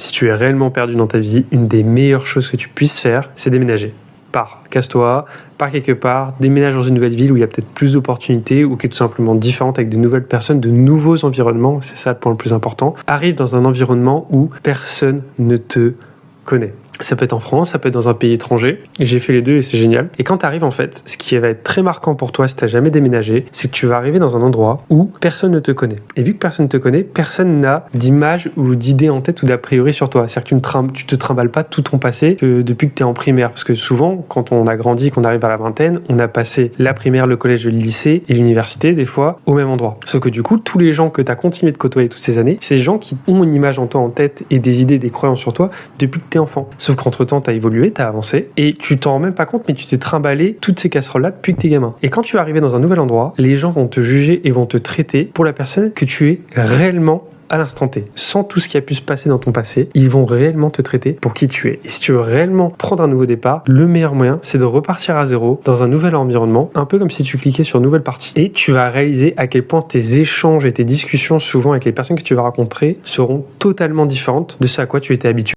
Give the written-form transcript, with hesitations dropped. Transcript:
si tu es réellement perdu dans ta vie, une des meilleures choses que tu puisses faire, c'est déménager. Casse-toi, pars quelque part, déménage dans une nouvelle ville où il y a peut-être plus d'opportunités ou qui est tout simplement différente avec de nouvelles personnes, de nouveaux environnements, c'est ça le point le plus important. Arrive dans un environnement où personne ne te connaît. Ça peut être en France, ça peut être dans un pays étranger. J'ai fait les deux et c'est génial. Et quand tu arrives, en fait, ce qui va être très marquant pour toi si tu n'as jamais déménagé, c'est que tu vas arriver dans un endroit où personne ne te connaît. Et vu que personne ne te connaît, personne n'a d'image ou d'idée en tête ou d'a priori sur toi. C'est-à-dire que tu te trimbales pas tout ton passé depuis que tu es en primaire. Parce que souvent, quand on a grandi, qu'on arrive à la vingtaine, on a passé la primaire, le collège, le lycée et l'université, des fois, au même endroit. Sauf que du coup, tous les gens que tu as continué de côtoyer toutes ces années, c'est des gens qui ont une image en toi en tête et des idées, des croyances sur toi depuis que tu es enfant. Sauf qu'entre-temps, tu as évolué, tu as avancé et tu t'en rends même pas compte, mais tu t'es trimballé toutes ces casseroles-là depuis que tu es gamin. Et quand tu vas arriver dans un nouvel endroit, les gens vont te juger et vont te traiter pour la personne que tu es réellement à l'instant T. Sans tout ce qui a pu se passer dans ton passé, ils vont réellement te traiter pour qui tu es. Et si tu veux réellement prendre un nouveau départ, le meilleur moyen, c'est de repartir à zéro dans un nouvel environnement, un peu comme si tu cliquais sur nouvelle partie. Et tu vas réaliser à quel point tes échanges et tes discussions, souvent avec les personnes que tu vas rencontrer, seront totalement différentes de ce à quoi tu étais habitué.